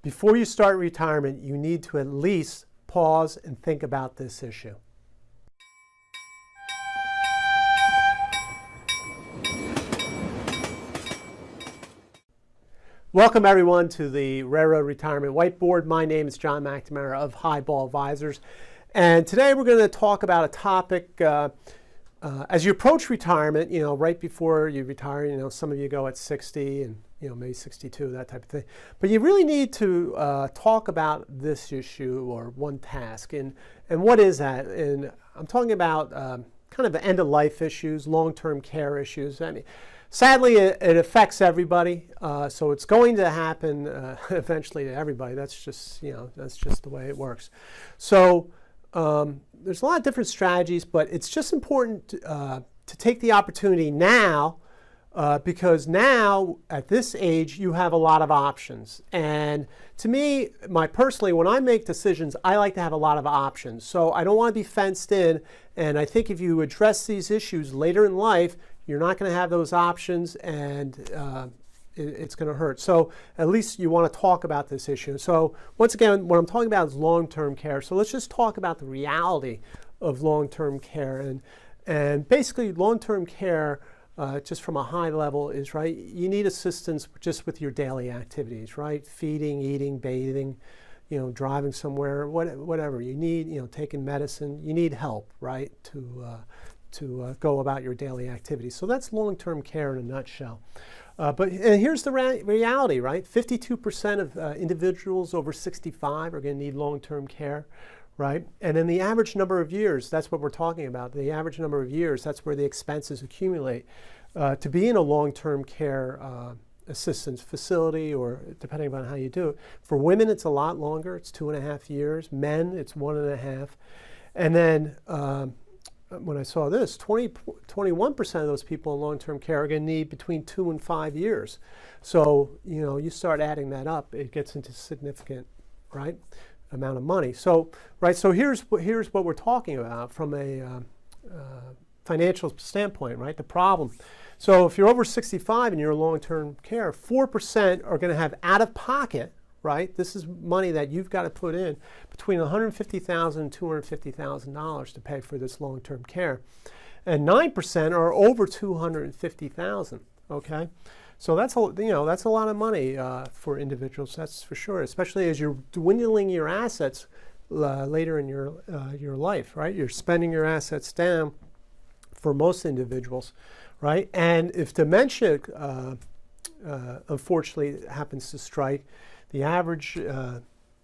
before you start retirement, you need to at least pause and think about this issue. Welcome everyone to the Railroad Retirement Whiteboard. My name is John McNamara of Highball Advisors. And today we're going to talk about a topic as you approach retirement, right before you retire, some of you go at 60 and, maybe 62, that type of thing. But you really need to talk about this issue or one task. And what is that? And I'm talking about kind of end-of-life issues, long-term care issues. I mean, sadly, it affects everybody, so it's going to happen eventually to everybody. That's just, that's just the way it works. So there's a lot of different strategies, but it's just important to take the opportunity now, because now at this age you have a lot of options. And to me, personally, when I make decisions, I like to have a lot of options. So I don't want to be fenced in. And I think if you address these issues later in life, you're not going to have those options, and it's going to hurt. So at least you want to talk about this issue. So once again, what I'm talking about is long-term care. So let's just talk about the reality of long-term care. And basically, long-term care, just from a high level, is, right, you need assistance just with your daily activities, right? Feeding, eating, bathing, driving somewhere, whatever. You need, taking medicine. You need help, right, to go about your daily activities. So that's long-term care in a nutshell. And here's the reality, right? 52% of individuals over 65 are going to need long-term care, right? And then the average number of years, that's what we're talking about. The average number of years, that's where the expenses accumulate to be in a long-term care assistance facility, or depending upon how you do it. For women, it's a lot longer. It's 2.5 years. Men, it's 1.5. And then when I saw this, 21% of those people in long-term care are going to need between 2 and 5 years. So, you start adding that up, it gets into significant, right, amount of money. So, right, so here's what we're talking about from a financial standpoint, right, the problem. So if you're over 65 and you're in long-term care, 4% are going to have out-of-pocket, right? This is money that you've got to put in between $150,000 and $250,000 to pay for this long-term care. And 9% are over $250,000, okay? So that's a lot of money for individuals, that's for sure, especially as you're dwindling your assets later in your life, right? You're spending your assets down for most individuals, right? And if dementia unfortunately happens to strike, the average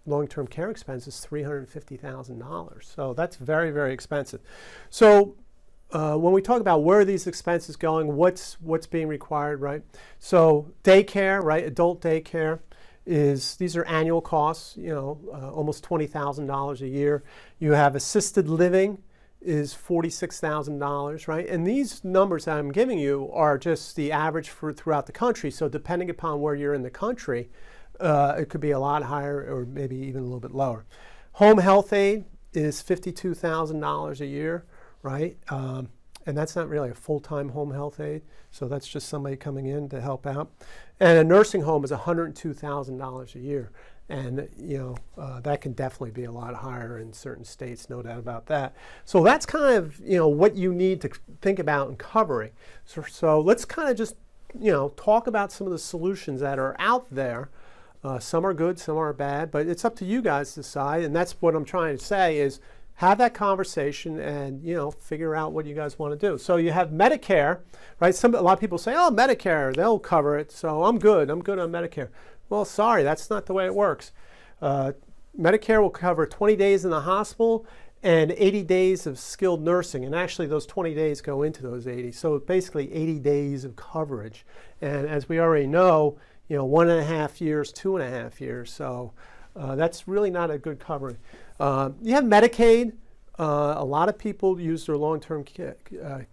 long-term care expense is $350,000. So that's very, very expensive. So when we talk about where are these expenses going, what's being required, right? So daycare, right? Adult daycare these are annual costs, almost $20,000 a year. You have assisted living is $46,000, right? And these numbers that I'm giving you are just the average for throughout the country. So depending upon where you're in the country, it could be a lot higher or maybe even a little bit lower. Home health aid is $52,000 a year, right? And that's not really a full-time home health aid. So that's just somebody coming in to help out. And a nursing home is $102,000 a year. And, that can definitely be a lot higher in certain states, no doubt about that. So that's kind of, what you need to think about and covering. So let's kind of just, talk about some of the solutions that are out there. Some are good, some are bad, but it's up to you guys to decide. And that's what I'm trying to say is have that conversation and, figure out what you guys want to do. So you have Medicare, right? A lot of people say, oh, Medicare, they'll cover it. So I'm good on Medicare. Well, sorry, that's not the way it works. Medicare will cover 20 days in the hospital and 80 days of skilled nursing. And actually those 20 days go into those 80. So basically 80 days of coverage. And as we already know, 1.5 years, 2.5 years. So that's really not a good coverage. You have Medicaid. A lot of people use their long-term care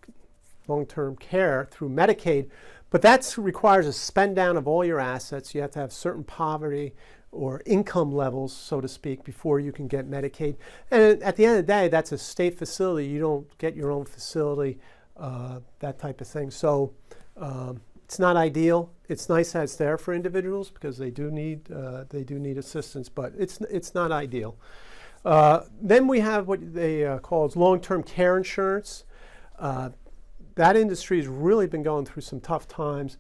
through Medicaid, but that requires a spend down of all your assets. You have to have certain poverty or income levels, so to speak, before you can get Medicaid. And at the end of the day, that's a state facility. You don't get your own facility, that type of thing. So It's not ideal. It's nice that it's there for individuals because they do need assistance, but it's not ideal. Then we have what they call long-term care insurance. That industry has really been going through some tough times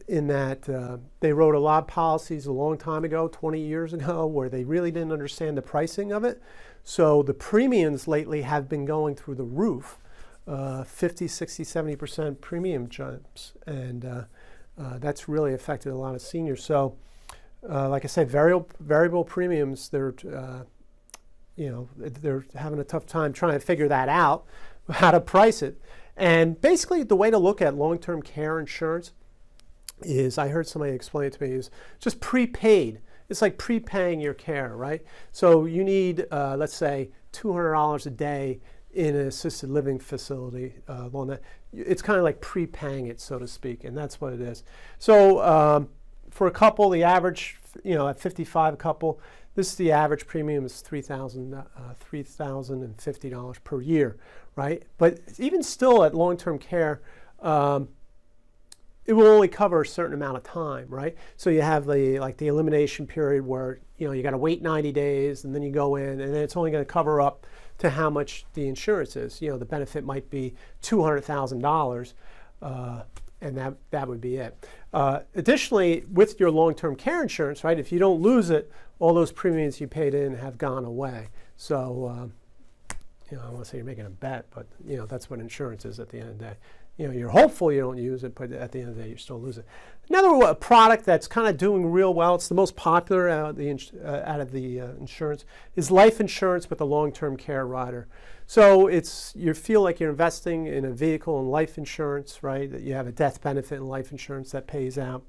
in that they wrote a lot of policies a long time ago, 20 years ago, where they really didn't understand the pricing of it. So the premiums lately have been going through the roof, 50, 60, 70% premium jumps. And that's really affected a lot of seniors. So like I said, variable premiums, they're having a tough time trying to figure that out, how to price it. And basically the way to look at long-term care insurance is, I heard somebody explain it to me, is just prepaid. It's like prepaying your care, right? So you need, let's say, $200 a day in an assisted living facility. It's kind of like prepaying it, so to speak, and that's what it is. So for a couple, the average, at 55 a couple, this is the average premium is $3,050 per year, right? But even still at long-term care, it will only cover a certain amount of time, right? So you have the elimination period where you got to wait 90 days and then you go in, and then it's only going to cover up to how much the insurance is. The benefit might be $200,000, and that would be it. Additionally, with your long-term care insurance, right? If you don't lose it, all those premiums you paid in have gone away. So I don't want to say you're making a bet, but that's what insurance is at the end of the day. You're hopeful you don't use it, but at the end of the day, you still lose it. Another product that's kind of doing real well, it's the most popular out of the insurance, is life insurance with a long-term care rider. So you feel like you're investing in a vehicle in life insurance, right? That you have a death benefit in life insurance that pays out,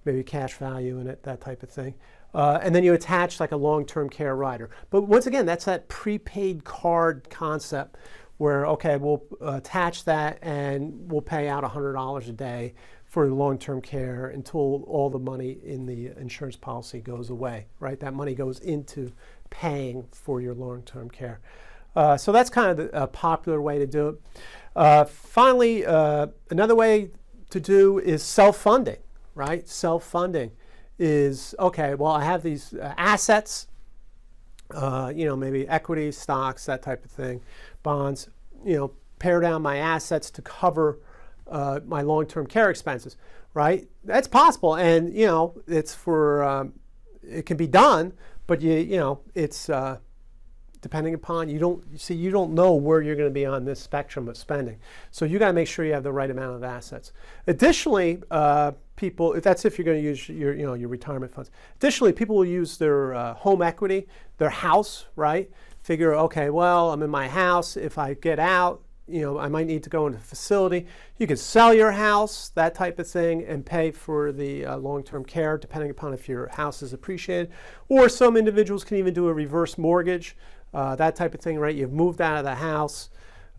maybe cash value in it, that type of thing. And then you attach like a long-term care rider. But once again, that's that prepaid card concept where, okay, we'll attach that and we'll pay out $100 a day for long-term care until all the money in the insurance policy goes away, right? That money goes into paying for your long-term care. So that's kind of a popular way to do it. Finally, another way to do is self-funding, right? Self-funding is, okay, well, I have these assets, maybe equity, stocks, that type of thing, bonds, pare down my assets to cover my long-term care expenses, right? That's possible, and it's for it can be done, but it's depending upon you don't know where you're going to be on this spectrum of spending, so you got to make sure you have the right amount of assets. Additionally, people, if you're going to use your retirement funds. Additionally, people will use their home equity, their house, right? Figure, okay, well, I'm in my house. If I get out, I might need to go into a facility. You could sell your house, that type of thing, and pay for the long-term care, depending upon if your house is appreciated. Or some individuals can even do a reverse mortgage, that type of thing, right? You've moved out of the house,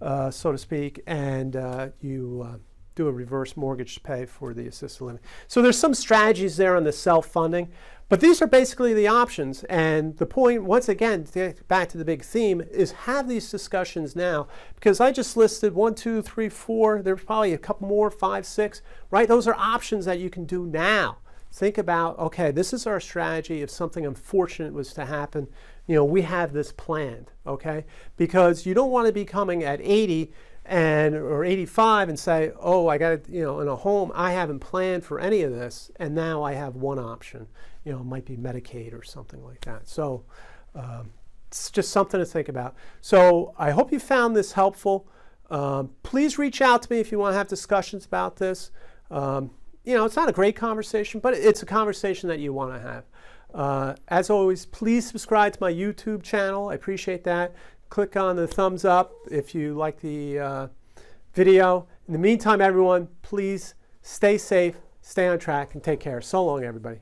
so to speak, and you do a reverse mortgage to pay for the assisted living. So there's some strategies there on the self-funding, but these are basically the options. And the point, once again, to get back to the big theme, is have these discussions now, because I just listed 1, 2, 3, 4. There's probably a couple more, 5, 6, right? Those are options that you can do now. Think about, okay, this is our strategy if something unfortunate was to happen. We have this planned, okay? Because you don't want to be coming at 80 or 85 and say, oh, I got it, in a home, I haven't planned for any of this, and now I have one option. It might be Medicaid or something like that. So it's just something to think about. So I hope you found this helpful. Please reach out to me if you want to have discussions about this. It's not a great conversation, but it's a conversation that you want to have. As always, please subscribe to my YouTube channel. I appreciate that. Click on the thumbs up if you like the video. In the meantime, everyone, please stay safe, stay on track, and take care. So long, everybody.